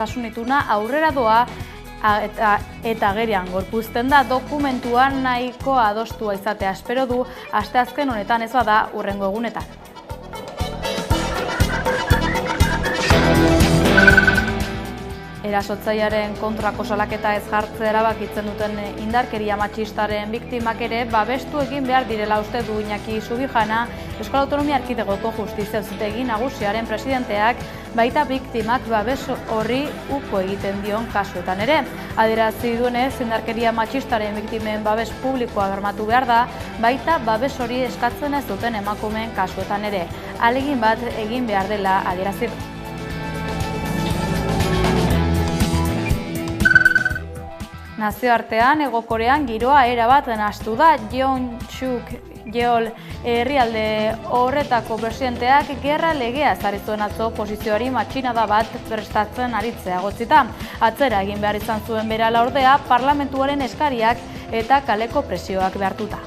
Osasun ituna aurrera doa eta agerian gorpuzten da dokumentuan nahiko adostua izatea espero du asteazken honetan ez bada hurrengo egunetan. Erasotzailearen kontrako salaketa ez jartzea erabakitzen duten indarkeria matxistaren biktimak ere babestu egin behar direla uste du Iñaki Subijana, Euskal Autonomia Erkidegoko Justizia Auzitegi Nagusiaren presidenteak, baita biktimak babes horri uko egiten dion kasuetan ere. Adierazi duenez, indarkeria matxistaren biktimen babes publikoa bermatu behar da, baita babes hori eskatzen ez duten emakumeen kasuetan ere. Ahalegin bat egin behar dela adierazi du. Nazioartean, Hego Korean giroa erabat nahastu da. Jeol herrialde horretako presidenteak gerra legea ezarri zuen atzo posizioari matxinada bat prestatzen aritzea egotzita. Atzera egin behar izan zuen berehala ordea parlamentuaren eskariak eta kaleko presioak behartuta.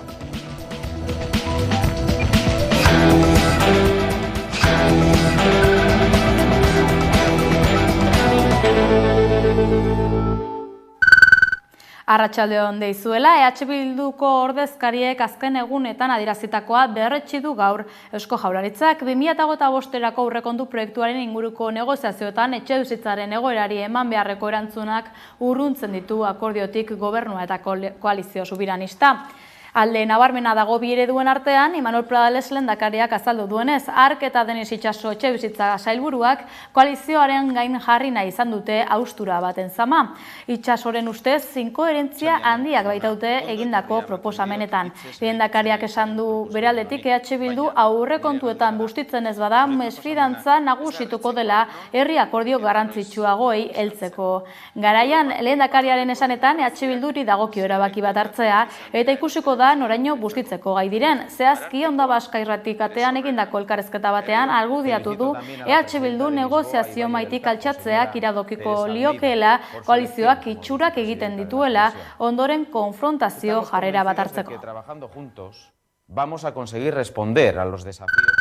Arratsaldeon deizuela, EH Bilduko ordezkariek azken egunetan adierazitakoa berretsi du gaur Eusko Jaurlaritzak 2025erako aurrekontu proiektuaren inguruko negoziazioetan etxebizitzaren egoerari eman beharreko erantzunak urruntzen ditu akordiotik gobernua eta koalizio sobiranista. Alde nabarmena dago bi ereduen artean, Imanol Pradales lehendakariak azaldu duenez, Ark eta Denis Itxaso etxebizitza sailburuak koalizioaren gain jarri nahi izan dute haustura baten zama. Itxasoren ustez, inkoherentzia handiak baitaute egindako proposamenetan. Lehendakariak esan du beraldetik EH Bildu aurrekontuetan bustitzen ez bada mesfidantza nagusituko dela herri akordio garrantzitsuagoei heltzeko. Garaian, lehendakariaren esanetan EH Bilduri dagokio erabaki bat hartzea eta ikusiko da noraino bustitzeko gai diren. Zehazki Onda Baska irratikatean egindako elkarrezketa batean argudiatu du EH Bildu negoziazio maitik altxatzeak iradokiko liokeela koalizioak itxurak egiten dituela ondoren konfrontazio jarrera bat hartzeko. Vamos a conseguir responder a los desafíos.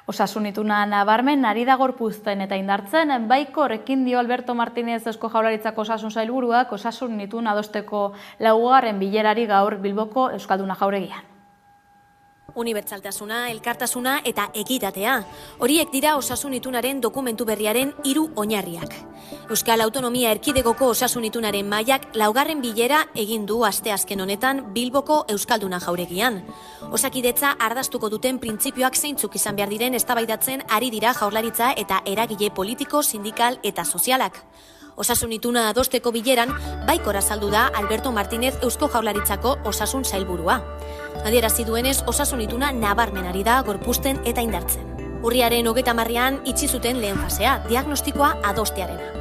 Osasun ituna nabarmen ari da gorpuzten eta indartzen, baiko horrekin dio Alberto Martínez Eusko Jaurlaritzako osasun sailburuak osasun ituna adosteko laugarren bilerari gaur Bilboko Euskalduna Jauregian. Unibertsaltasuna, elkartasuna eta ekitatea. Horiek dira osasun itunaren dokumentu berriaren 3 oinarriak. Euskal Autonomia Erkidegoko osasun itunaren mailak laugarren bilera egin du asteazken honetan Bilboko Euskalduna Jauregian. Osakidetza ardaztuko duten printzipioak zeintzuk izan behar diren eztabaidatzen ari dira Jaurlaritza eta eragile politiko, sindikal eta sozialak. Osasun ituna adosteko bileran, baikor azaldu da Alberto Martínez Eusko Jaurlaritzako osasun sailburua. Adierazi duenez, osasun ituna nabarmen ari da gorpuzten eta indartzen. Urriaren 30ean itxi zuten lehen fasea, diagnostikoa adostearena.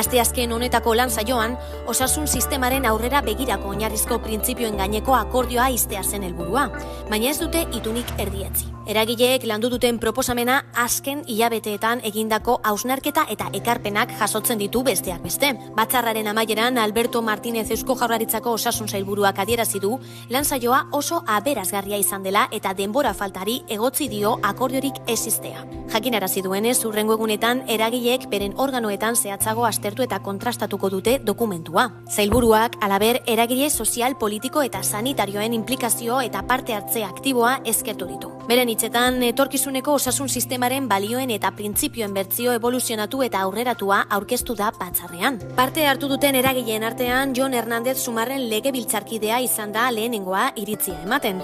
Asteazken honetako lan saioan, osasun sistemaren aurrera begirako oinarrizko printzipioen gaineko akordioa iztea zen helburua, baina ez dute itunik erdietzi. Eragileek landu duten proposamena azken hilabeteetan egindako hausnarketa eta ekarpenak jasotzen ditu besteak beste. Batzarraren amaieran Alberto Martínez Eusko Jaurlaritzako osasun sailburuak adierazi du lan saioa oso aberazgarria izan dela eta denbora faltari egotzi dio akordiorik ez iztea. Jakinarazi duenez, hurrengo egunetan eragileek beren organoetan zehatzago aztertu eta kontrastatuko dute dokumentua. Sailburuak halaber eragile sozial, politiko eta sanitarioen implikazio eta parte hartze aktiboa eskertu ditu. Beren hitzetan, etorkizuneko osasun sistemaren balioen eta printzipioen bertsio evoluzionatu eta aurreratua aurkeztu da batzarrean. Parte hartu duten eragileen artean, Jon Hernández Sumarren legebiltzarkidea izan da lehenengoa iritzia ematen.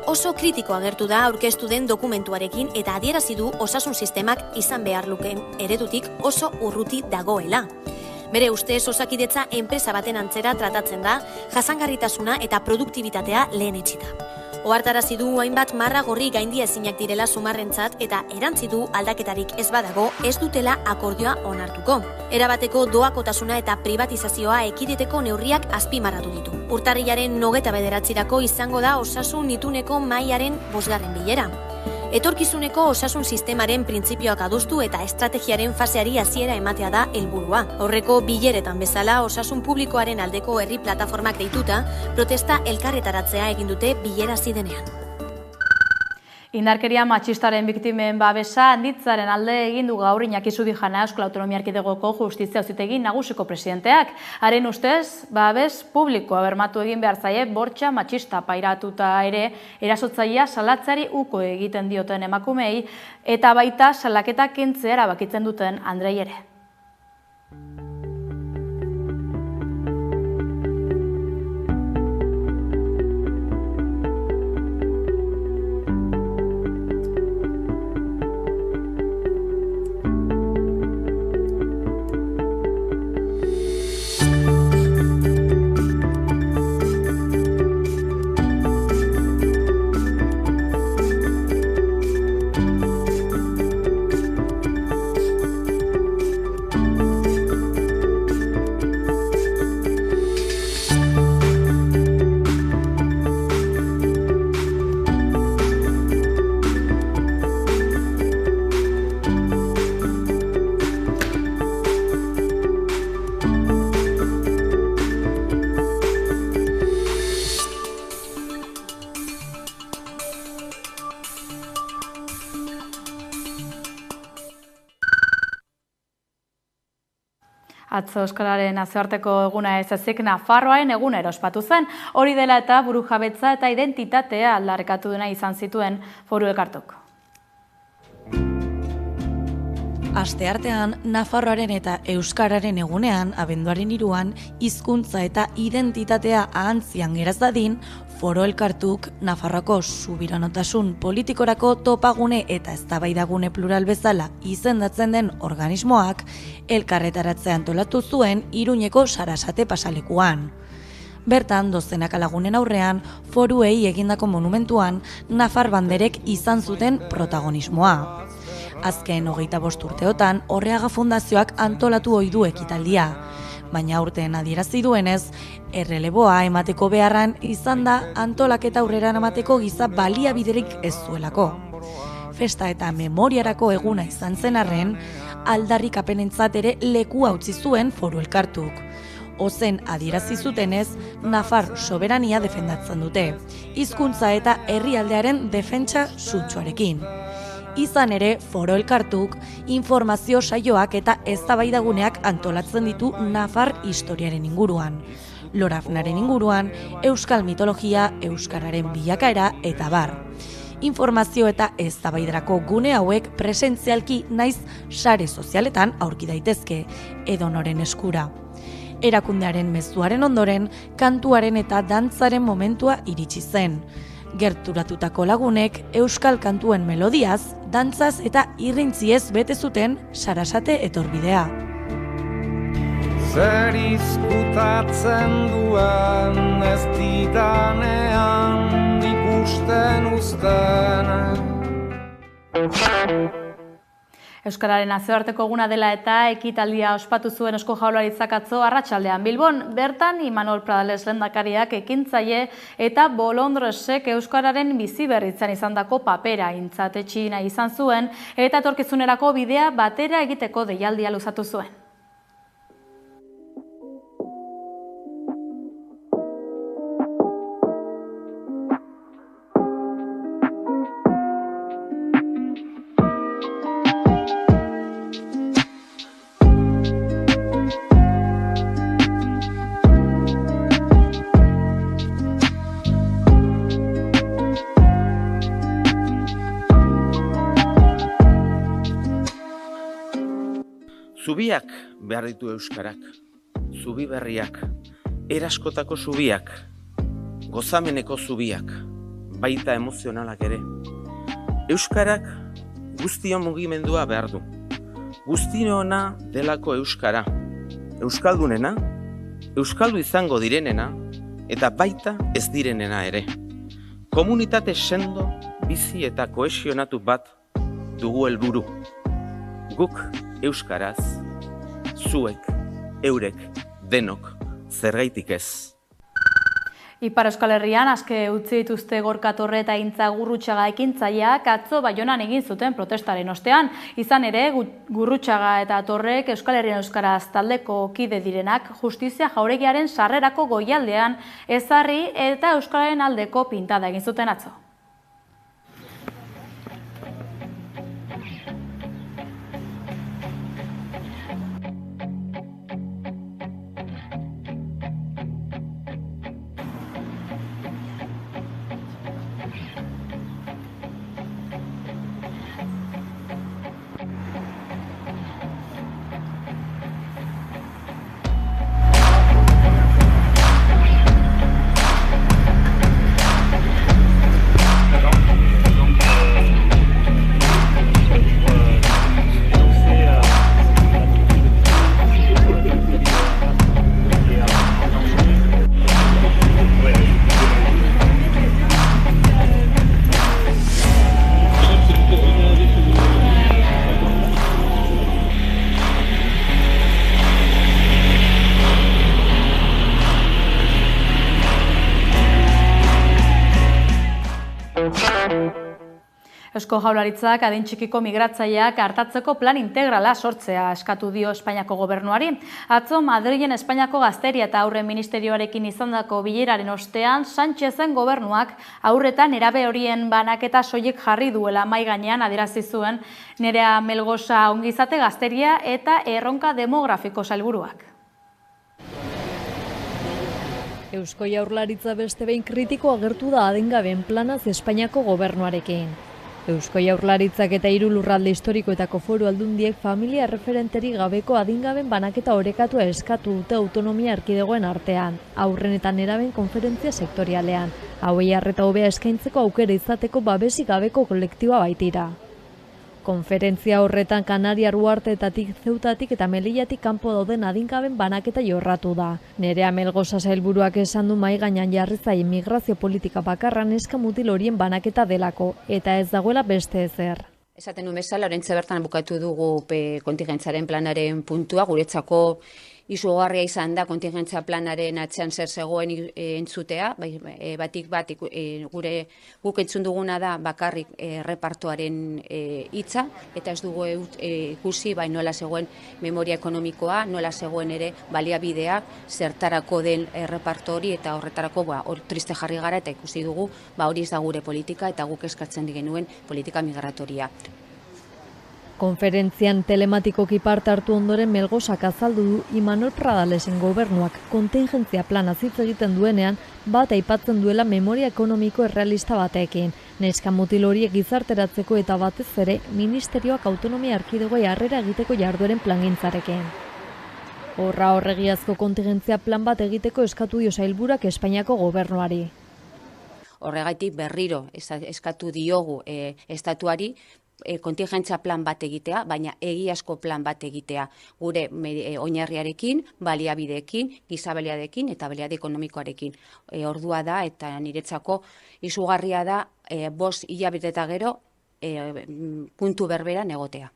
Oso kritiko agertu da aurkeztu den dokumentuarekin eta adierazi du osasun sistemak izan behar lukeen eredutik oso urruti dagoela. Bere ustez, osakidetza enpresa baten antzera tratatzen da, jasangarritasuna eta produktibitatea lehen etxita. Ohartarazi du hainbat marra gorri gaindia ezinak direla Sumarrentzat eta erantzi du aldaketarik ez badago ez dutela akordioa onartuko. Erabateko doakotasuna eta privatizazioa ekiditeko neurriak azpimarratu ditu. Urtarrilaren 29erako izango da osasun ituneko mahaiaren 5. bilera. Etorkizuneko osasun sistemaren printzipioak adostu eta estrategiaren faseari hasiera ematea da helburua. Aurreko bileretan bezala osasun publikoaren aldeko herri plataformak deituta, protesta elkarretaratzea egin dute bilera zidenean. Indarkeria matxistaren biktimen babesa handitzaren alde egin du gaur Iñaki Subijana Euskal Autonomia Erkidegoko Justizia Auzitegi Nagusiko presidenteak. Haren ustez, babes publikoa bermatu egin behar zaie bortxa matxista pairatuta ere erasotzailea salatzeari uko egiten dioten emakumei eta baita salaketa kentzea erabakitzen duten andrei ere. Atzo Euskararen nazioarteko eguna ez ezik Nafarroaren egunero ospatu zen. Hori dela eta burujabetza eta identitatea aldarrikatu dena izan zituen Foru Elkartuk. Asteartean, Nafarroaren eta Euskararen egunean, abenduaren 3an, hizkuntza eta identitatea ahantzian geraz dadin, Foro Elkartuk Nafarroako subiranotasun politikorako topagune eta eztabaidagune plural bezala izendatzen den organismoak elkarretaratzea antolatu zuen Iruñeko Sarasate pasalekuan. Bertan, dozenaka lagunen aurrean, foruei egindako monumentuan Nafar banderek izan zuten protagonismoa. Azken 25 urteotan, Orreaga Fundazioak antolatu ohi du ekitaldia. Baina aurten adierazi duenez, erreleboa emateko beharran izan da antolaketa aurrera emateko giza baliabiderik ez zuelako. Festa eta memoriarako eguna izan zen arren, aldarrikapenentzat ere lekua utzi zuen Foru Elkartuk. Ozen adierazi zutenez, Nafar soberania defendatzen dute, hizkuntza eta herrialdearen defentsa sutsuarekin. Izan ere, Foro Elkartuk, informazio saioak eta eztabaidaguneak antolatzen ditu Nafar historiaren inguruan. Lorafnaren inguruan, euskal mitologia, euskararen bilakaera eta bar. Informazio eta eztabaidarako gune hauek presentzialki naiz sare sozialetan aurki daitezke, edonoren eskura. Erakundearen mezuaren ondoren, kantuaren eta dantzaren momentua iritsi zen. Gerturatutako lagunek euskal kantuen melodiaz, dantzaz eta irrintziez bete zuten Sarasate etorbidea. Zer izkutatzen duen ez didanean ikusten uzten. Euskararen nazioarteko eguna dela eta ekitaldia ospatu zuen Eusko Jaurlaritzak atzo arratsaldean Bilbon. Bertan, Imanol Pradales lehendakariak ekintzaile eta Bolondresek euskararen biziberritzen izandako papera aintzatetsi nahi izan zuen eta etorkizunerako bidea batera egiteko deialdia luzatu zuen. Zubiak behar ditu euskarak, zubi berriak, eraskotako zubiak, gozameneko zubiak, baita emozionalak ere. Euskarak guztion mugimendua behar du. Guztiona delako euskara, euskaldunena, euskaldu izango direnena, eta baita ez direnena ere. Komunitate sendo, bizi eta kohesionatu bat dugu helburu. Guk euskaraz, zuek, eurek, denok, zergaitik ez. Ipar Euskal Herrian aske utzi dituzte Gorka Torre eta Intza Gurrutxaga ekintzaileak atzo Baionan egin zuten protestaren ostean. Izan ere, Gurrutxaga eta Torrek Euskal Herrian euskaraz taldeko kide direnak Justizia Jauregiaren sarrerako goialdean ezarri eta euskararen aldeko pintada egin zuten atzo. Eusko Jaurlaritzak adin txikiko migratzaileak artatzeko plan integrala sortzea eskatu dio Espainiako gobernuari. Atzo Madrilen Espainiako Gazteria eta Haurren Ministerioarekin izandako bileraren ostean, Sánchezen gobernuak haurretan nerabe horien banaketa soilik jarri duela mahai gainean adierazi zuen Nerea Melgosa Ongizate Gazteria eta Erronka Demografiko sailburuak. Eusko Jaurlaritza beste behin kritiko agertu da adingabeen planaz Espainiako gobernuarekin. Eusko Jaurlaritzak eta 3 lurralde historikoetako foru aldundiek familia referenterik gabeko adingaben banaketa orekatua eskatu dute autonomia erkidegoen artean, haurren eta neraben konferentzia sektorialean. Hauei arreta hobea eskaintzeko aukera izateko babesik gabeko kolektiboa baitira. Konferentzia horretan Kanariar uharteetatik, Zeutatik eta Melillatik kanpo dauden adingaben banaketa jorratu da. Nerea Melgosa sailburuak esan du mahai gainean jarri zaien migrazio politika bakarra neska mutil horien banaketa delako, eta ez dagoela beste ezer. Esaten nuen bezala, oraintxe bertan bukatu dugu kontingentzaren planaren puntua, guretzako izugarria izan da kontingentzia planaren atzean zer zegoen entzutea, batik bat guk entzun duguna da bakarrik repartoaren hitza, eta ez dugu ikusi nola zegoen memoria ekonomikoa, nola zegoen ere baliabidea, zertarako den reparto hori, eta horretarako triste jarri gara, eta ikusi dugu hori ez da gure politika, eta guk eskatzen genuen politika migratoria. Konferentzian telematikoki parte hartu ondoren Melgosak azaldu du Imanol Pradalesen gobernuak kontingentzia plana hitz egiten duenean bat aipatzen duela memoria ekonomiko errealista batekin. Neska mutil horiek gizarteratzeko eta batez ere ministerioak autonomia erkidegoei harrera egiteko jardueren plangintzarekin. Horregiazko kontingentzia plan bat egiteko eskatu dio sailburuak Espainiako gobernuari. Horregatik berriro eskatu diogu estatuari kontingentzia plan bat egitea, baina egiazko plan bat egitea gure oinarriarekin, baliabideekin, gizabaliadekin eta baliabide ekonomikoarekin. Ordua da eta niretzako izugarria da 5 hilabete eta gero puntu berberan egotea.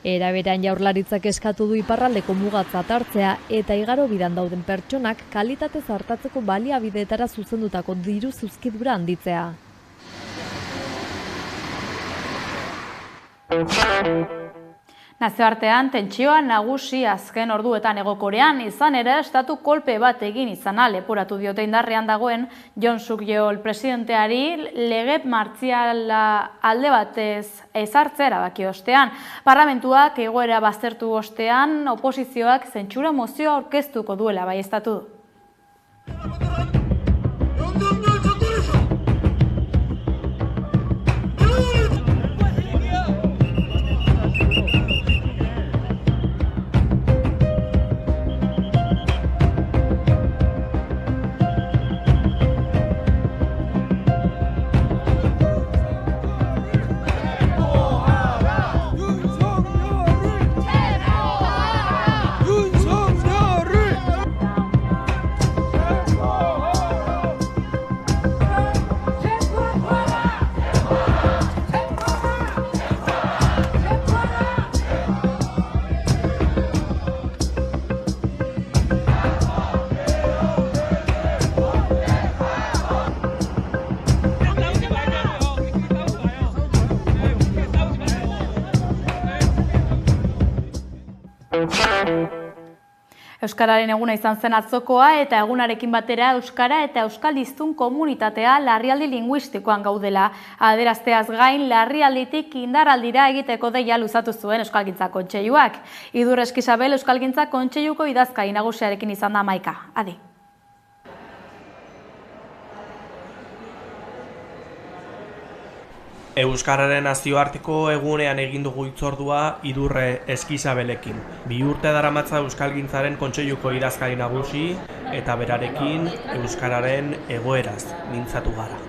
Era berean Jaurlaritzak eskatu du iparraldeko mugatzat hartzea eta igaro bidan dauden pertsonak kalitatez hartatzeko baliabideetara zuzendutako diru zuzkidura handitzea. Nazioartean tentsioa nagusi azken orduetan Hegokorean, izan ere estatu kolpe bat egin izana leporatu diote indarrean dagoen Yoon Suk-yeol presidenteari lege martziala alde batez ezartzea erabaki ostean. Parlamentuak egoera baztertu ostean oposizioak zentsura mozioa aurkeztuko duela baieztatu du. Euskararen eguna izan zen atzokoa eta egunarekin batera euskara eta euskaldiztun komunitatea larrialdi linguistikoan gaudela. Adierazteaz gain larrialditik indarraldira egiteko deia luzatu zuen Euskalgintza Kontseiluak. Idur Eskisabel Euskalgintza Kontseiluko idazkari nagusiarekin izan da Maika. Adi. Euskararen nazioarteko egunean egin dugu hitzordua Idurre Eskisabelekin. 2 urte daramatza Euskalgintzaren Kontseiluko idazkari nagusi eta berarekin euskararen egoeraz mintzatu gara.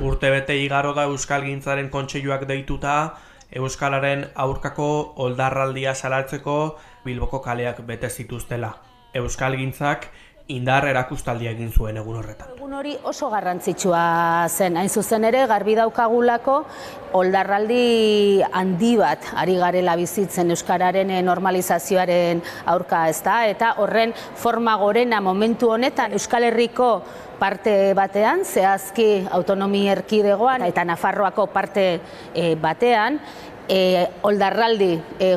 Urtebete igaro da Euskalgintzaren Kontseiluak deituta euskararen aurkako oldarraldia salatzeko Bilboko kaleak bete zituztela. Euskalgintzak indar erakustaldia egin zuen egun horretan. Egun hori oso garrantzitsua zen, hain zuzen ere garbi daukagulako oldarraldi handi bat ari garela bizitzen euskararen normalizazioaren aurka, ezta? Eta horren forma gorena momentu honetan Euskal Herriko parte batean, zehazki autonomia erkidegoan eta Nafarroako parte batean, oldarraldi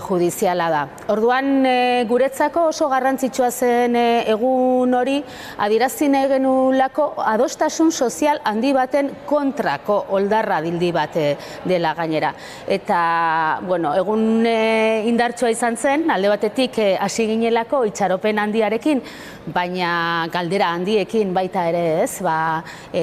judiziala da. Orduan guretzako oso garrantzitsua zen egun hori adierazi nahi genulako adostasun sozial handi baten kontrako oldarra bildi bat dela gainera. Eta, bueno, egun indartsua izan zen, alde batetik hasi ginelako itxaropen handiarekin, baina galdera handiekin baita ere, ez,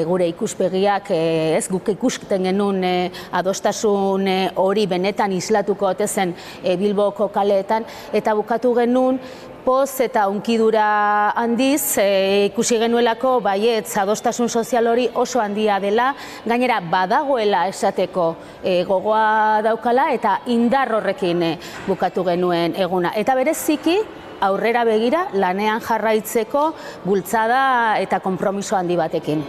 gure ikuspegiak, ez, guk ikusten genuen adostasun hori benetan islatuko ote zen Bilboko kaleetan, eta bukatu genuen poz eta unkidura handiz, ikusi genuelako baietz adostasun sozial hori oso handia dela, gainera badagoela esateko gogoa daukala eta indar horrekin bukatu genuen eguna. Eta bereziki aurrera begira lanean jarraitzeko bultzada eta konpromiso handi batekin.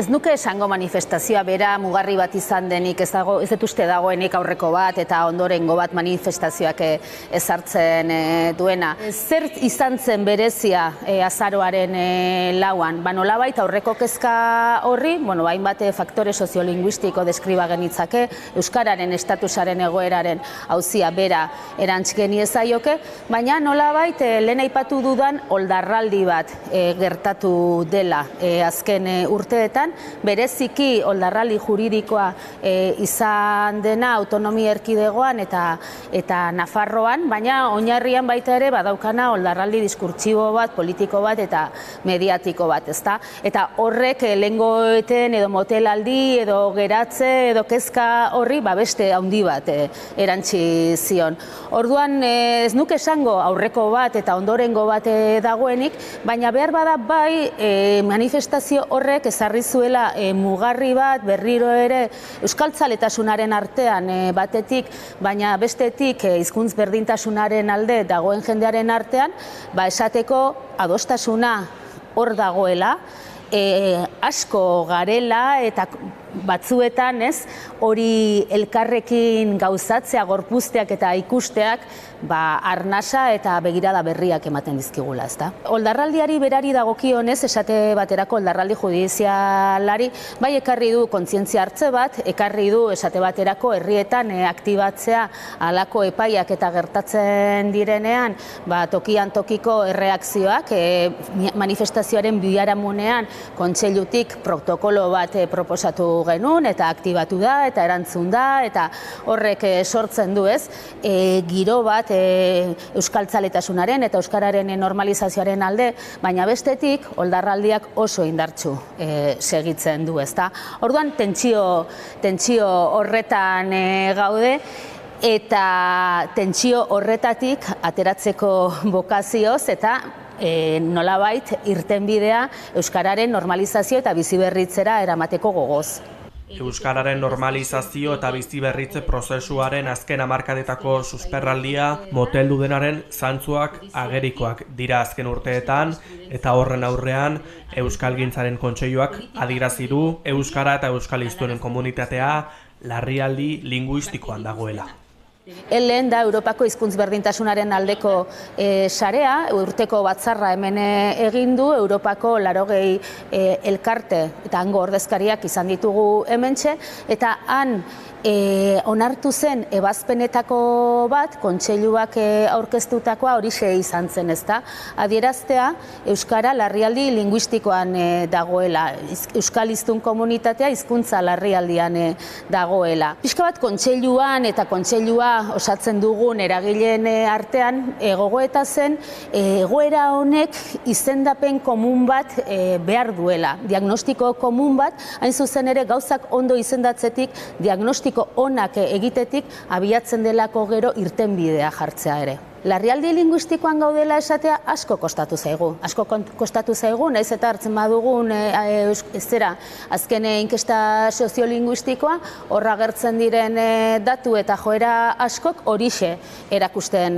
Ez nuke esango manifestazioa bera mugarri bat izan denik, ez dut uste dagoenik aurreko bat eta ondorengo bat manifestazioak ezartzen duena. Zer izan zen berezia azaroaren lauan? Nolabait aurreko kezka horri, hainbat faktore soziolinguistiko deskriba genitzake, euskararen estatusaren egoeraren auzia bera erantz geniezaioke, baina nolabait lehen aipatu dudan oldarraldi bat gertatu dela azken urteetan, bereziki oldarraldi juridikoa izan dena autonomia erkidegoan eta Nafarroan, baina oinarrian baita ere badaukana oldarraldi diskurtsibo bat, politiko bat eta mediatiko bat, ezta? Eta horrek lehengoeten edo motelaldi edo geratze edo kezka horri beste handi bat erantzi zion. Orduan ez nuke esango aurreko bat eta ondorengo bat dagoenik, baina behar bada bai manifestazio horrek ezarri zuela mugarri bat berriro ere euskaltzaletasunaren artean batetik, baina bestetik hizkuntz berdintasunaren alde dagoen jendearen artean, esateko adostasuna hor dagoela, asko garela eta batzuetan, ez, hori elkarrekin gauzatzea, gorpuzteak eta ikusteak, arnasa eta begirada berriak ematen dizkigula, ezta? Oldarraldiari berari dagokionez, esate baterako oldarraldi judizialari, bai ekarri du kontzientzia hartze bat, ekarri du esate baterako herrietan aktibatzea halako epaiak eta gertatzen direnean, tokian tokiko erreakzioak, manifestazioaren biharamunean kontseilutik protokolo bat proposatu genuen eta aktibatu da eta erantzun da eta horrek sortzen du, ez, giro bat euskaltzaletasunaren eta euskararen normalizazioaren alde, baina bestetik oldarraldiak oso indartsu segitzen du, ezta. Orduan tentsio horretan gaude eta tentsio horretatik ateratzeko bokazioz eta nolabait irtenbidea euskararen normalizazio eta biziberritzera eramateko gogoz. Euskararen normalizazio eta biziberritze prozesuaren azken hamarkadetako susperraldia moteldu denaren zantzuak agerikoak dira azken urteetan eta horren aurrean Euskalgintzaren Kontseiluak adierazi du euskara eta euskaliztunen komunitatea larrialdi linguistikoan dagoela. Lehen da Europako hizkuntz berdintasunaren aldeko sarea, urteko batzarra hemen egin du, Europako 80 elkarte eta hango ordezkariak izan ditugu hementxe, eta han onartu zen ebazpenetako bat, kontseiluak aurkeztutakoa horixe izan zen, ezta? Adieraztea euskara larrialdi linguistikoan dagoela, euskaliztun komunitatea hizkuntza larrialdian dagoela. Pixka bat kontseiluan eta kontseilua osatzen dugun eragileen artean gogoeta zen egoera honek izendapen komun bat behar duela, diagnostiko komun bat, hain zuzen ere gauzak ondo izendatzetik, diagnostiko onak egitetik abiatzen delako gero irtenbidea jartzea ere. Larrialdi linguistikoan gaudela esatea asko kostatu zaigu. Asko kostatu zaigu, nahiz eta hartzen badugun azken inkesta soziolinguistikoa, horra agertzen diren datu eta joera askok horixe erakusten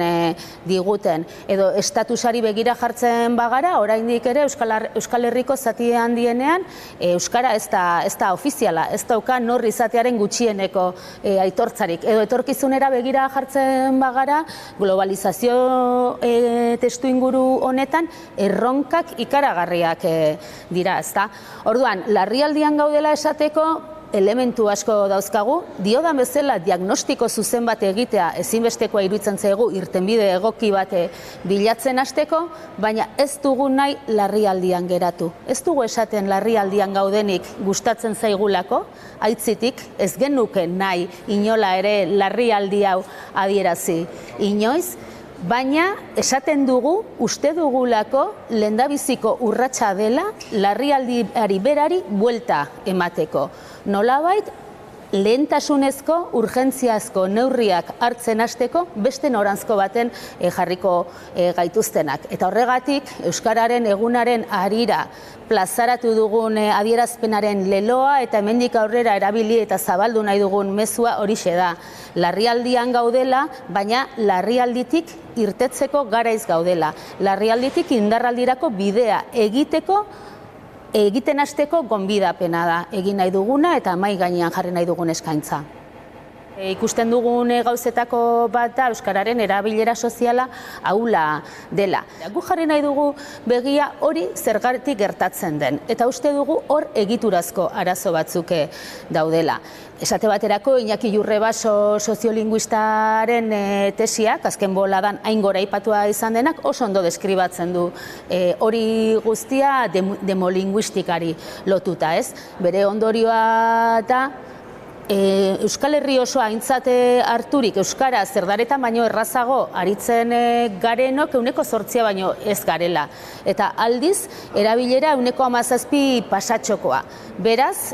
diguten. Edo estatusari begira jartzen bagara, oraindik ere Euskal Herriko zati handienean euskara ez da ofiziala, ez dauka nor izatearen gutxieneko aitortzarik. Edo etorkizunera begira jartzen bagara, globalizazio testu inguru honetan erronkak ikaragarriak dira, ezta? Orduan, larrialdian gaudela esateko elementu asko dauzkagu, diodan bezala diagnostiko zuzen bat egitea ezinbestekoa iruditzen zaigu irtenbide egoki bat bilatzen hasteko, baina ez dugu nahi larrialdian geratu. Ez dugu esaten larrialdian gaudenik gustatzen zaigulako, aitzitik ez genuke nahi inola ere larrialdi hau adierazi inoiz, baina esaten dugu, uste dugulako lehendabiziko urratsa dela larrialdiari berari buelta emateko. Nolabait, lehentasunezko, urgentziazko neurriak hartzen hasteko beste noranzko baten jarriko gaituztenak. Eta horregatik, Euskararen egunaren harira plazaratu dugun adierazpenaren leloa eta hemendik aurrera erabili eta zabaldu nahi dugun mezua horixe da. Larrialdian gaudela, baina larrialditik irtetzeko garaiz gaudela. Larrialditik indarraldirako bidea egiten hasteko gonbidapena da egin nahi duguna eta mahai gainean jarri nahi dugun eskaintza. Ikusten dugun gauzetako bat da Euskararen erabilera soziala ahula dela. Gu jarri nahi dugu begia hori zergatik gertatzen den, eta uste dugu hor egiturazko arazo batzuk daudela. Esate baterako, Iñaki Jurrebaso soziolinguistaren tesiak, azken boladan hain gora aipatua izan denak, oso ondo deskribatzen du hori guztia demolinguistikari lotuta, ez? Bere ondorioa da, Euskal Herri osoa aintzate harturik Euskara zerdaretan baino errazago aritzen garenok 8% baino ez garela. Eta aldiz, erabilera 17% pasatxokoa. Beraz,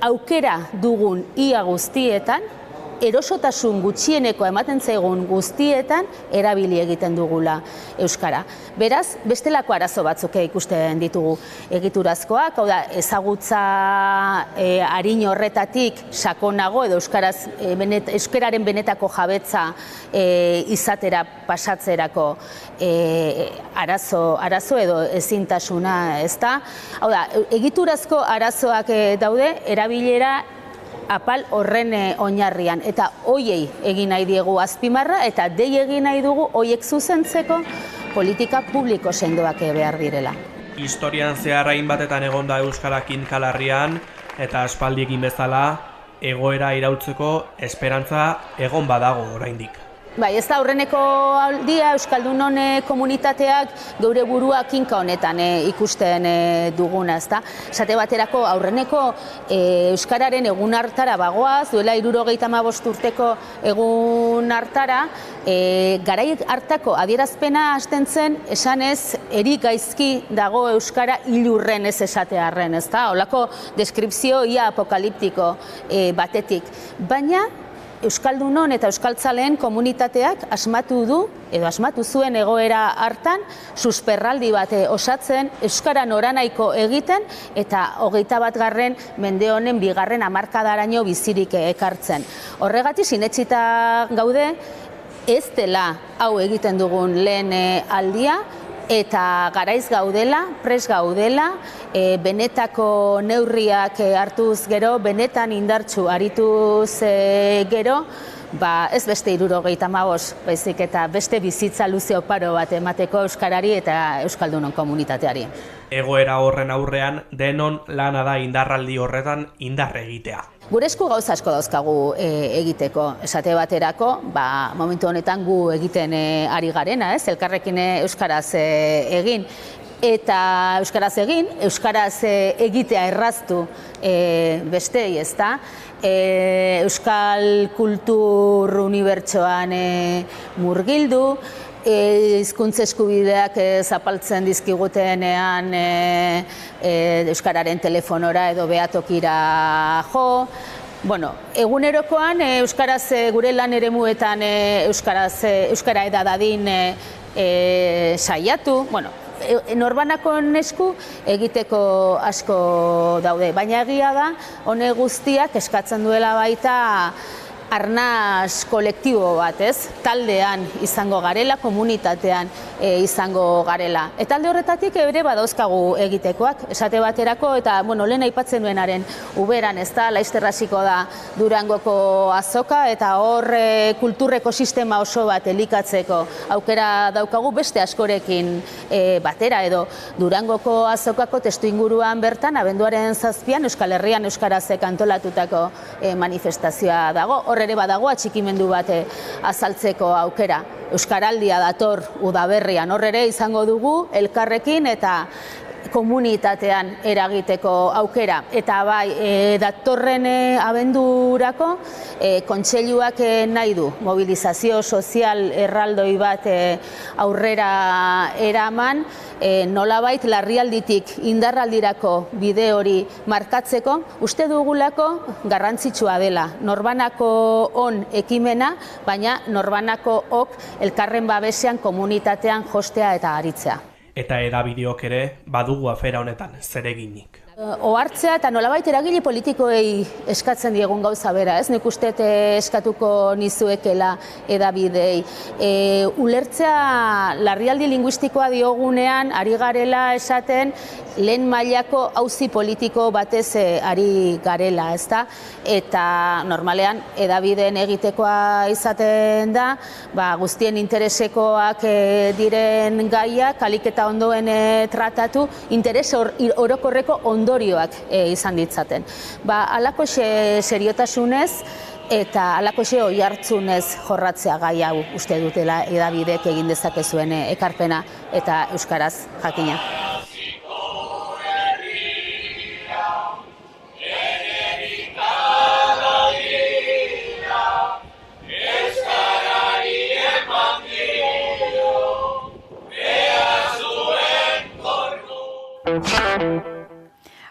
aukera dugun ia guztietan, erosotasun gutxieneko ematen zaigun guztietan erabili egiten dugula Euskara. Beraz, bestelako arazo batzuk ikusten ditugu egiturazkoak, hau da, ezagutza arin horretatik sakonago edo euskararen benetako jabetza izatera pasatzerako arazo edo ezintasuna, ezta? Hau da, egiturazko arazoak daude erabilera apal horren oinarrian, eta hoiei egin nahi diegu azpimarra, eta dei egin nahi dugu hoiek zuzentzeko politika publiko sendoak behar direla. Historian zehar hainbatetan egonda euskarakin kalarrian, eta aspaldi egin bezala, egoera irautzeko esperantza egon badago oraindik. Bai, ez da aurreneko aldia Euskaldunon komunitateak geure burua kinka honetan ikusten duguna, ezta? Esate baterako aurreneko Euskararen egun hartara bagoaz, duela 75 urteko egun hartara, garai hartako adierazpena hasten zen, esanez, erik gaizki dago Euskara ilurren ez esatearren, ezta? Holako deskripzio ia apokaliptiko batetik. Baina, Euskaldunon eta euskaltzaleen komunitateak asmatu zuen egoera hartan, susperraldi bat osatzen, Euskara noranaiko egiten eta 21. mende honen 2. hamarkadaraino bizirik ekartzen. Horregatik sinetsita gaude, ez dela hau egiten dugun lehen aldia, eta garaiz gaudela, pres gaudela, benetako neurriak hartuz gero, benetan indartsu arituz gero, ez beste 75, baizik eta beste bizitza luze oparo bat emateko Euskarari eta Euskaldunon komunitateari. Egoera horren aurrean, denon lana da indarraldi horretan indarre egitea. Gure esku gauza asko dauzkagu egiteko. Esate baterako, momentu honetan gu egiten ari garena, elkarrekin euskaraz egin. Eta euskaraz egin, euskaraz egitea erraztu bestei, ezta? Euskal kultur unibertsoan murgildu, hizkuntza eskubideak zapaltzen dizkigutenean euskararen telefonora edo behatokira jo, Bueno, egunerokoan euskaraz gure lan eremuetan euskara eda dadin saiatu, bueno, norbanakon esku egiteko asko daude, baina egia da honek guztiak eskatzen duela baita arnaz kolektibo bat, ez? Taldean izango garela, komunitatean izango garela. Eta alde horretatik ere badauzkagu egitekoak, esate baterako, eta lehen aipatzen duenaren uberan, ez da, laizter hasiko da Durangoko azoka, eta hor kultur ekosistema oso bat elikatzeko aukera daukagu beste askorekin batera, edo Durangoko azokako testuinguruan bertan, abenduaren 7an Euskal Herrian euskarazek antolatutako manifestazioa dago. Hor ere badago atxikimendu bat azaltzeko aukera. Euskaraldia dator udaberrian, hor ere izango dugu elkarrekin eta komunitatean eragiteko aukera. Eta bai, datorren abendurako kontseiluak nahi du mobilizazio sozial erraldoi bat aurrera eraman, nolabait larrialditik indarraldirako bide hori markatzeko, uste dugulako garrantzitsua dela. Norbanako on ekimena, baina norbanako ok elkarren babesean komunitatean jostea eta aritzea. Eta edabideok ere badugu afera honetan zereginik. Ohartzea eta nolabait eragile politikoei eskatzen diegun gauza bera, ez? Nik uste eskatuko nizuekela edabidei. Ulertzea larrialdi linguistikoa diogunean ari garela esaten lehen mailako auzi politiko batez ari garela, ezta? Eta normalean edabideen egitekoa izaten da, guztien interesekoak diren gaiak, ahalik eta ondoen tratatu, interes orokorreko ondorioak izan ditzaten. Halakoxe seriotasunez eta halakoxe oihartzunez jorratzea gai hau uste dutela edabidek egin dezakezuen ekarpena eta euskaraz jakina.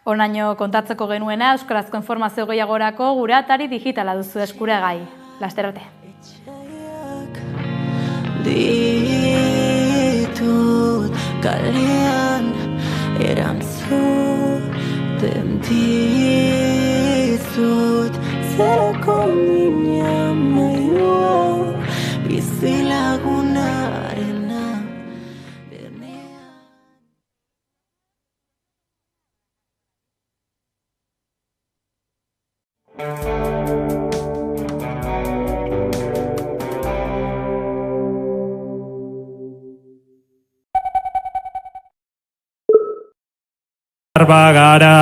Onaino kontatzeko genuena euskarazko informazio gehiagorako gure atari digitala duzu eskuragai. Laster arte. Ditut kalean erantzuten dizut zerako mina mailua bizilagunarena. Bagara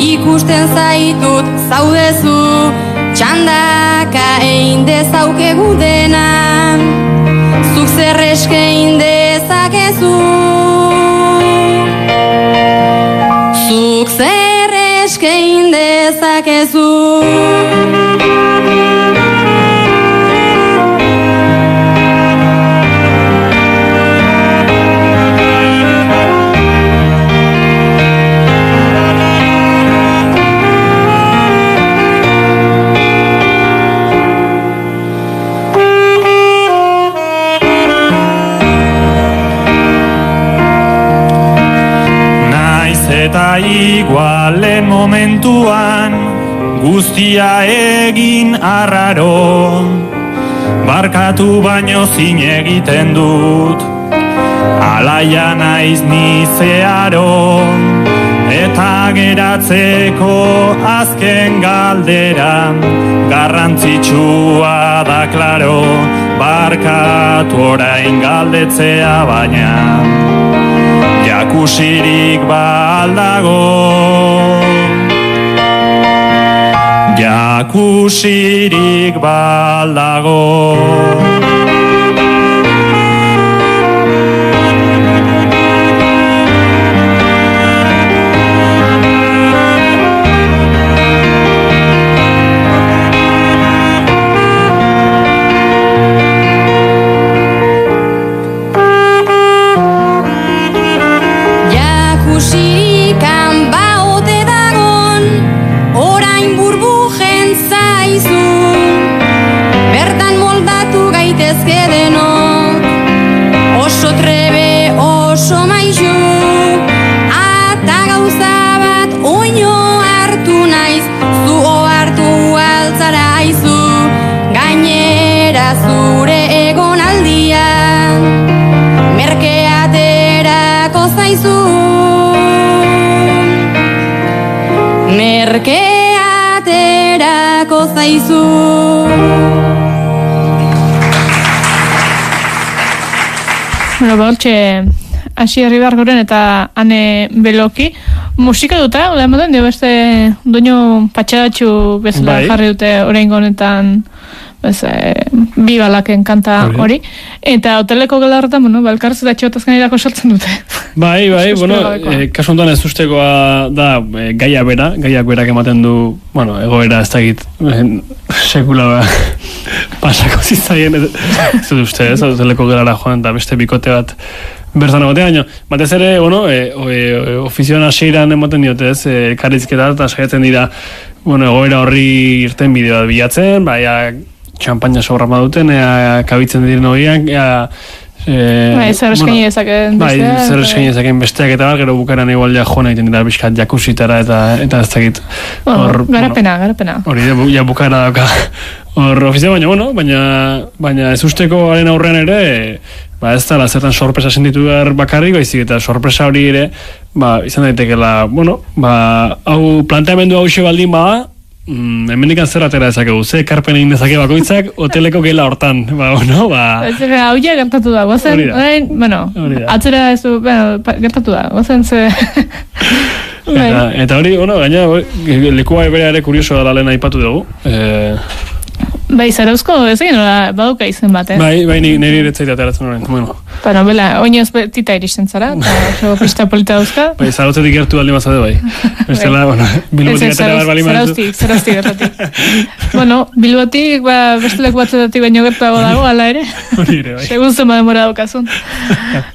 ikusten zaitut zaudezu, txandaka egin dezaukegu dena, zuk zer eskain dezakezu, zuk zer eskain dezakezu. Eta igualen momentuan guztia egin arraro, barkatu baino zin egiten dut, alaia naiz nizearo, eta geratzeko azken galdera garrantzitsua da klaro, barkatu orain galdetzea baina jakusirik baldago. Jakusirik baldago. Merkeaterako zaizu. Bueno, hortxe hasi herri bargoren eta ane beloki. Musika duta, lehen moten, dio beste doinu patxadatxu bezala jarri dute oraingo honetan bi balaken kanta hori. Eta hoteleko gela horretan, bueno, balkarz eta txotazkanirako saltzen dute. Bai, bueno, kasu honetan ez ustekoa da gaiak berak ematen du, bueno, egoera ez dakit sekula pasako zitzaien, ez dut uste, ez hoteleko gelara joan eta beste bikote bat bertan egotea, baina batez ere, bueno, ofizioan hasieran ematen diote, ez, elkarrizketa eta saiatzen dira, bueno, egoera horri irten bideo bat bilatzen, baina txampaina sobrama duten, kabitzen diren horiak, zer eskaini dezaken besteak. Zer eskaini dezaken besteak eta gero bukaran igual joan egiten dira bizkat jakusitara eta ez dakit. Garapena. Hori, ja bukara dauka hor ofizio, baina ez usteko haren aurrean ere, ez da, zertan sorpresa sentitu behar bakarrik, baizik eta sorpresa hori ere, izan daitekela, hau planteamendu hau baldin bada, hemendikan zer atera dezakegu, ze ekarpen egin dezake bakoitzak hoteleko gela hortan, hau ja gertatu da, gozen, atzera ez du, gertatu da, gozen ze... Eta hori, gaina, lekua ebera ere kurioso da lehen aipatu dugu. Bai, Zarauzko ez egin baduka izen bat, Bai, niri eretzait ateratzen horren, Bueno, bela, oinoz tita iristen zara, eta oso pista polita dauzka. Bai, Zarautzetik gertu aldi mazade, bai. Bestela, Bilbotik atera behar bali mazu. Zarauztik gertatik. Bueno, Bilbotik, besteleko batzetatik baino gertuago dago, ala ere. Hori ere, bai. Segun zen bademora daukazun.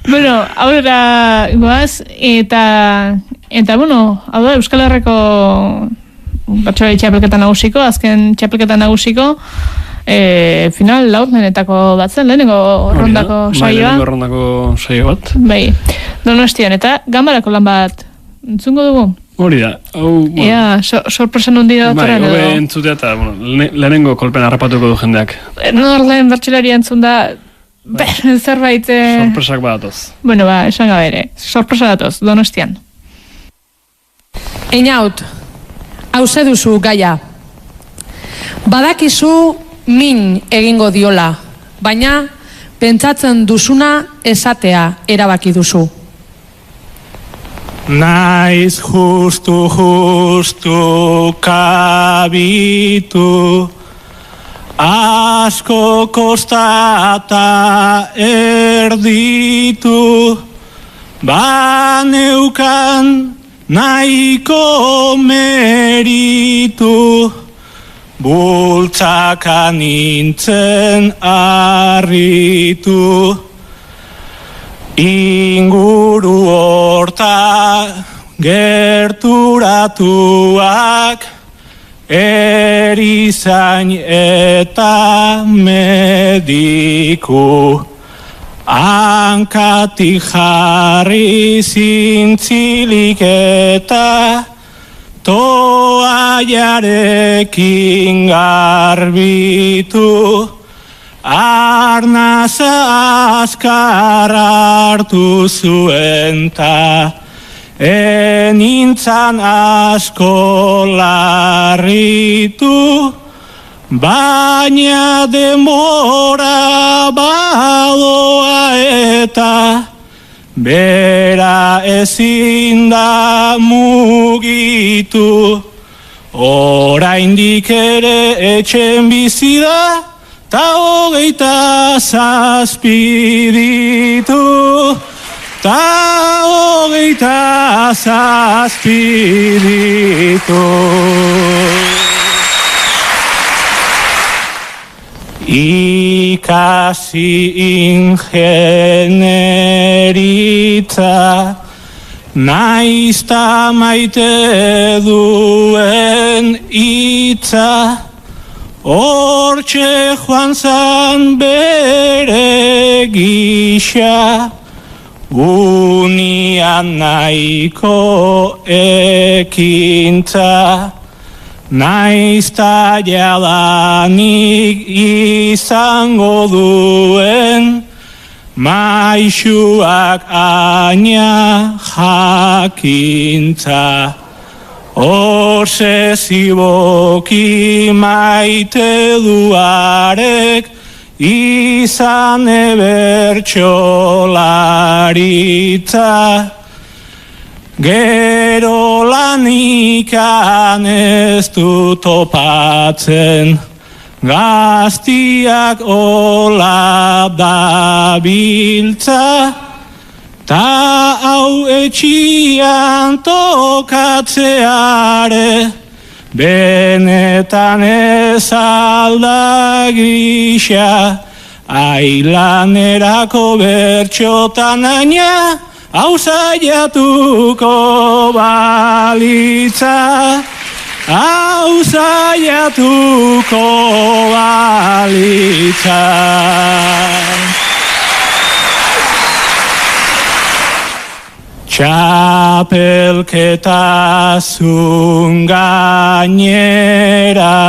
Bueno, aurrera goaz, eta, bueno, hau da, Euskal Herriko Bertsolari txapelketa nagusiko, azken txapelketa nagusiko, final laurdenetako bat zen, lehenengo rondako saioa. Lehenengo rondako saio bat. Bai, Donostian, eta ganbarako lan bat entzungo dugu? Hori da. Sorpresan hundi da dotoran edo. Bai, entzutea eta, lehenengo kolpen harrapatuko du jendeak. Nor lehen bertsolari entzun da, zerbait... Sorpresak badatoz. Bueno, esan gabe ere, sorpresa datoz, Donostian. Einaut, hauze duzu gaia. Badakizu min egingo diola, baina pentsatzen duzuna esatea erabaki duzu. Naiz justu kabitu, asko kostata erditu, baneukan nahiko meritu, bultzaka nintzen arritu, inguru horta gerturatuak, erizain eta mediku, hankatik jarri zintzilik eta toaiarekin garbitu, arnaza azkar hartu zuen ta enintzan asko larritu, baina denbora badoa eta bera ezin da mugitu. Oraindik ere etxen bizi da, ta 27 ditu. Ta 27 ditu. Ikasi ingenieritza, naizta maite duen hitza, hortxe joan zan bere gisa, unian nahiko ekintza. Naizta jadanik izango duen, maisuak aina jakintza. Obsesiboki maite duarek, izan ebertsolaritza. Gero lanikan ez du topatzen, gaztiak ola dabiltza, ta hau etxian tokatzeare, benetan ez alda grisa, ailanerako bertxotan aina, hau zaiatuko balitza, hau zaiatuko balitza. Txapelketazun gainera,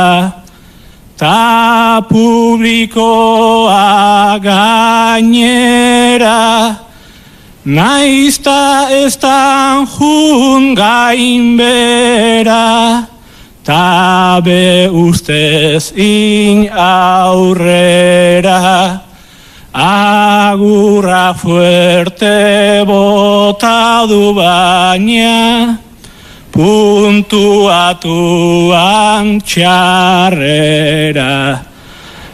ta publikoa gainera, naizta ez dan jun gainbera, ta be ustez in aurrera, agurra fuerte bota du baina, puntuatuan txarrera.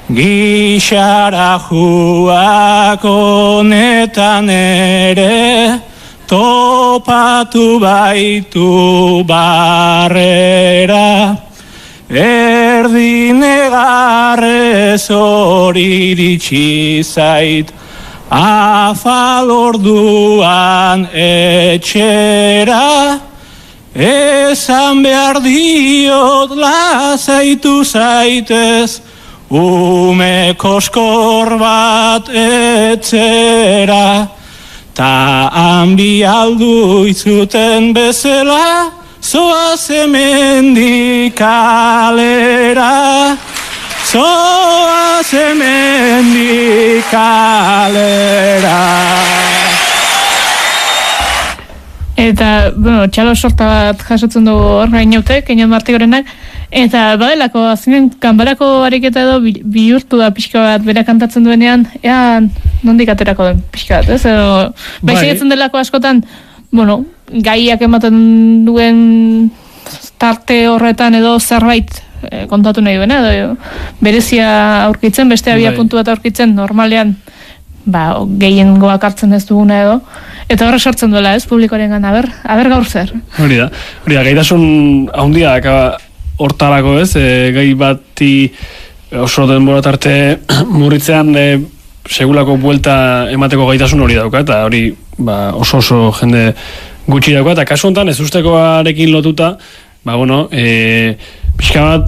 Gixara juak honetan ere, topatu baitu barrera. Erdinegarrez hori iritsi zait, afal orduan etxera. Esan behar diot lasaitu zaitez, ume koskor bat etzera, ta hanbi aldu izuten bezala, zoaz hemendik kalera, zoaz hemendik kalera. Eta, bueno, txalo sorta bat jasotzen dugu hor gainautek, Iñon Martigorenak, eta badelako, azinen, kanbarako ariketa edo bihurtu da pixka bat bera kantatzen duenean, ea nondik aterako den pixka bat, ez? Edo, baizik delako askotan, bueno, gaiak ematen duen tarte horretan edo zerbait kontatu nahi duena, edo berezia aurkitzen, beste abia puntu bat aurkitzen, normalean, gehiengoak hartzen ez duguna edo, eta horrek sortzen duela, ez, publikoaren gana, aber gaur zer. Hori da, gaitasun handiak hortarako, ez, gai bati oso denbora tarte murritzean segulako buelta emateko gaitasun hori dauka, eta hori oso jende gutxi dauka, eta kasu honetan ez ustekoarekin lotuta, pixka bat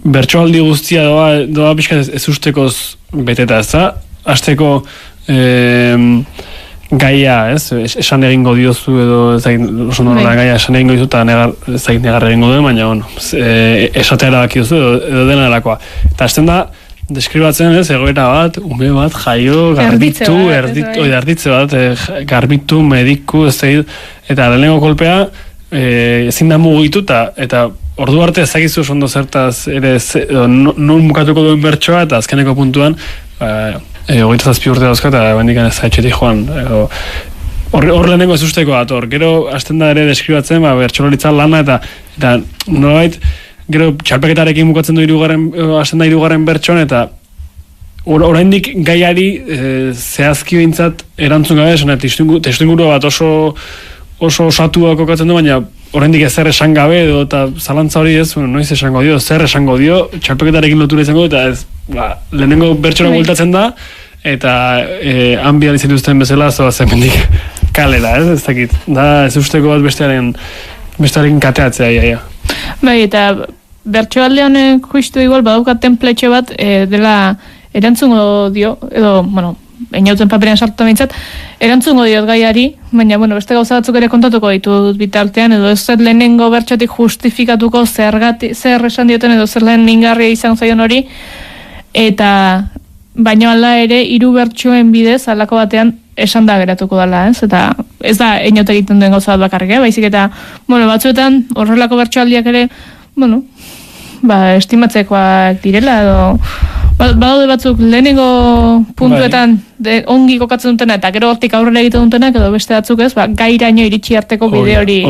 bertsoaldi guztia doa pixka ez ustekoz beteta, ez da? Azteko gaia, ez? Esan egingo diozu edo oso nola gaia esan egingo dizu eta negar egingo duen, baina esatea erabaki duzu edo dena delakoa. Eta azten da, deskribatzen ez, egoera bat, ume bat, jaio, garbitu, erditze bat, garbitu, mediku, ez da, eta lehenengo kolpea ezin da mugitu eta ordu arte ezagizu ondo zertaz ere non bukatuko duen bertsoa eta azkeneko puntuan 27 urte dauzka eta bendikan ez etxetik joan. Hor lehenengo ez usteko dator. Gero hasten da ere deskribatzen bertsolaritza lana eta nolabait gero txarpeketarekin bukatzen du hasten da hirugarren bertsoan eta oraindik gaiari zehazki behintzat erantzun gabe esan testuinguru bat oso osatua kokatzen du, baina oraindik ezer esan gabe edo eta zalantza hori ez, noiz esango dio, zer esango dio, txarpeketarekin lotura izango eta ez, lehenengo bertsora bueltatzen da eta han bihar izituzten bezala zoazen mendik kalera, ez dakit. Da ez usteko bat bestearen kateatzea ia. Bai, eta bertsoalde honek justu igual badauka templetxe bat dela erantzungo dio, edo, inauten paperean sartu behintzat, erantzungo diot gaiari, baina, beste gauza batzuk ere kontatuko ditut bitartean, edo ez zer lehenengo bertxotik justifikatuko zer esan dioten, edo zer lehen mingarria izan zaion hori, eta baina ala ere, 3 bertxoen bidez, alako batean, esan da geratuko dela, ez? Eta ez da inote egiten duen gauza bat bakarrik, baizik eta, batzuetan, horrelako bertxoaldiak ere, estimatzekoak direla, edo badaude batzuk lehenengo puntuetan ongi kokatzen dutena eta gero hortik aurrera egiten dutenak edo beste batzuk ez, gairaino iritsi arteko bide hori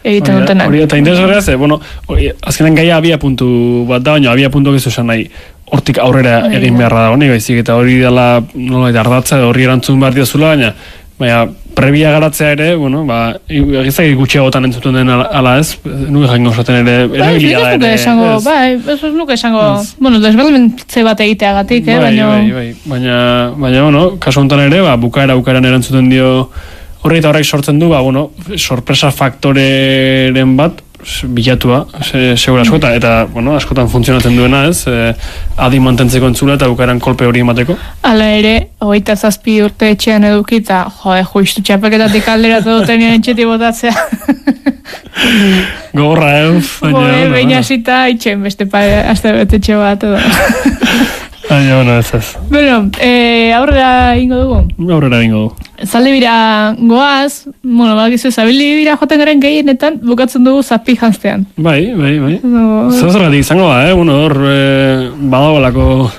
egiten dutenak. Hori eta interesgarria ze, azkenan gaia abia puntu bat da, baina abia puntu gizu esan nahi hortik aurrera egin beharra dago, baizik eta hori dela ardatza horri erantzun behar diozula, baina prebia garatzea ere, egizak gutxiagotan entzuten den ala ez, nuke jaingo esaten ere erabilia da ere. Ez nuke esango, desberdintze bat egiteagatik, baina, kasu honetan ere, bukaeran erantzuten dio horri eta horrek sortzen du, sorpresa faktoreren bat, bilatua, segura asko, eta askotan funtzionatzen duena ez, adi mantentzeko entzula eta bukaeran kolpe hori emateko. Hala ere, 27 urte etxean edukita, justu txapeketatik alderatu duten nien etxetik botatzea. Gogorra, behin hasita, itxen beste azte betetxe bat edo. Baina, ez ez. Aurrera ingo dugu? Aurrera ingo dugu. Zaldi bira goaz, badakizu, zabili bira joten garen gehienetan bukatzen dugu zazpi janztean. Bai. Zerratik izango da, hor badagoelako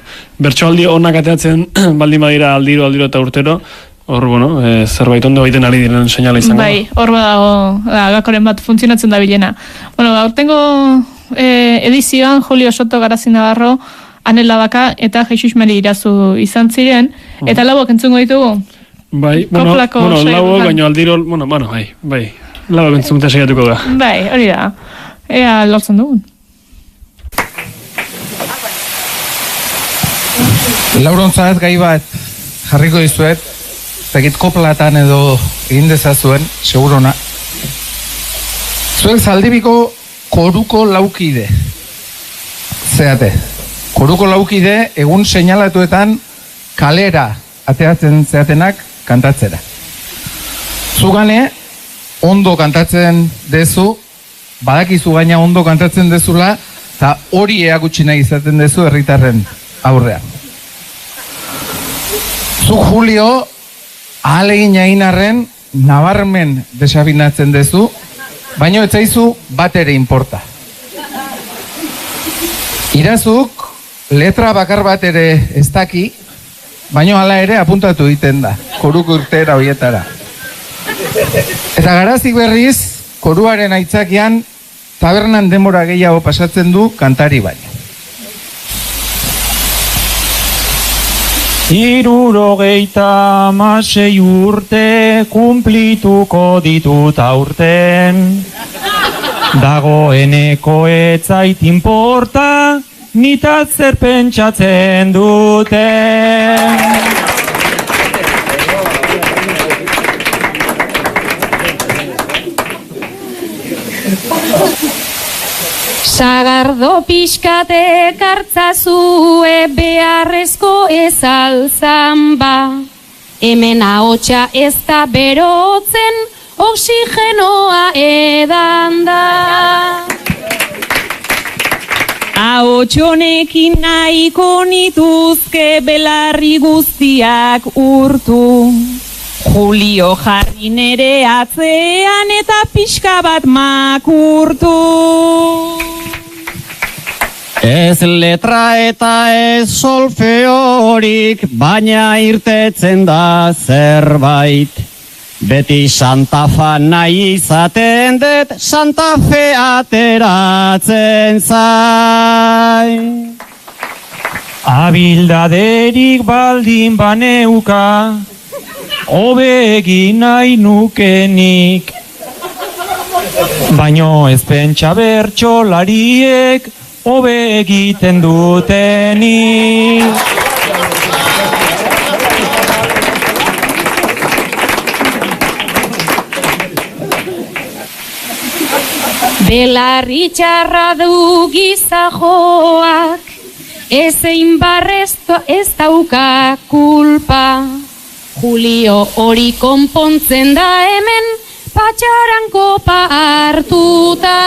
bertsoaldi onak ateatzen baldin badira aldiro eta urtero, hor, zerbait ondo egiten ari diren seinala izango da. Bai, hor badago, gakoren bat funtzionatzen da bilena. Aurtengo edizioan Julio Soto Garazi Navarro, Anela Baka eta Jesus Mari Irazu izan ziren, eta lauak entzungo ditugu? Bai, lauak, baina aldiro, bai, lauak entzungo segatuko da. Bai, hori da, ea lortzen dugun. Laurontzat gai bat jarriko dizuet, zekit koplatan edo egin dezazuen, segurona. Zuek Zaldibiko koruko laukide. Zeate. Koruko laukide egun seinalatuetan kalera ateatzen zeatenak kantatzera. Zugane, ondo kantatzen dezu, badakizu gaina ondo kantatzen dezula, eta hori eakutsi nahi izaten dezu herritarren aurrean. Zu Julio, ahalegin ainarren, nabarmen desabinatzen dezu, baino etzaizu bat ere inporta. Irazuk, letra bakar bat ere ez daki, baino hala ere apuntatu egiten da, koruko urtera hoietara. Eta Garazik berriz, koruaren aitzakian, tabernan denbora gehiago pasatzen du kantari baino. 76 urte kumplituko ditut aurten. Dagoeneko etzait inporta, nitaz zer pentsatzen duten. Sagardo pixkate kartzazue beharrezko ezaltzan ba. Hemen ahotsa ez da berotzen, oxigenoa edan da. Ahotsonekin nahiko nituzke belarri guztiak urtu. Julio jarri nere atzean eta pixka bat makurtu. Ez letra eta ez solfeorik, baina irtetzen da zerbait. Beti Santa Fe nahi izaten dut, Santa Fe ateratzen zai. Abildaderik baldin baneuka, hobe egin nahi nukenik. Baino ez pentsa bertsolariek, hobe egiten dutenik. Belarri txarra du gizajoak, ezein barrezto ez dauka kulpa. Julio hori konpontzen da hemen, patxaran kopa hartuta.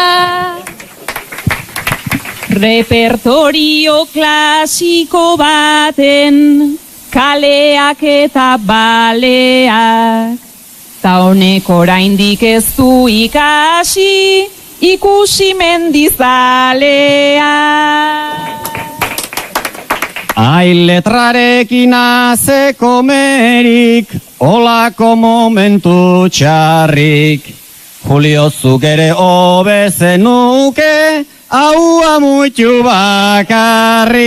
Repertorio klasiko baten, kaleak eta baleak. Ta honek oraindik ez du ikasi, ikusi mendizalea. Ai letrarekin azeko merik, olako momentu txarrik. Julio zuk ere hobe zenuke, hau amutu bakarrik.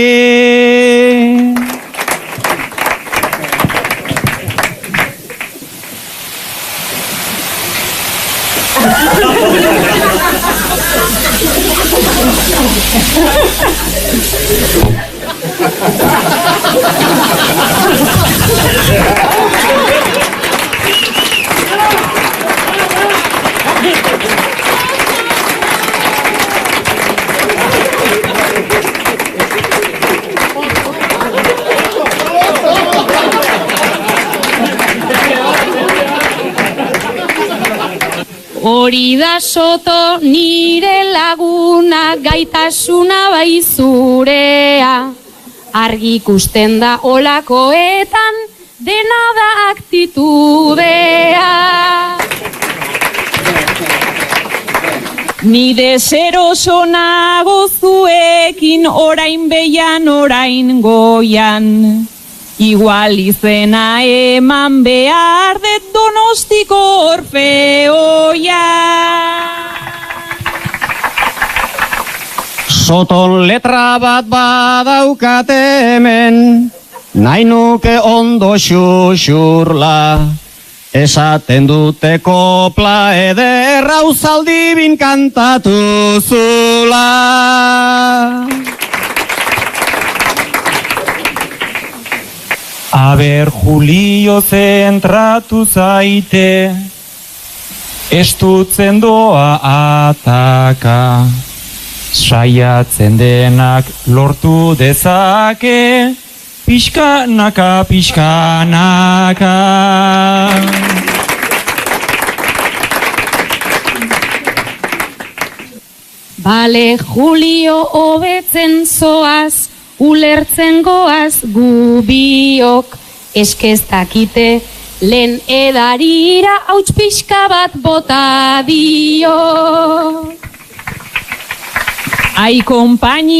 Hori da Soto nire laguna, gaitasuna bai zurea. Argi ikusten da olakoetan, dena da aktitudea. Ni deseroso nago zuekin, orain behian, orain goian. Igual izena eman behar det Donostiko Orfeoia. Soton letra bat badaukat hemen, nahi nuke ondo xuxurla. Esaten dute kopla ederra uzaldibin kantatu zula. Aber Julio zentratu zaite, estutzen doa ataka. Saiatzen denak lortu dezake, pixkanaka, pixkanaka. Bale Julio hobetzen zoaz, ulertzen goaz gubiok, eskeztakite lehen edarira hauts pixka bat bota dio. Ai konpaini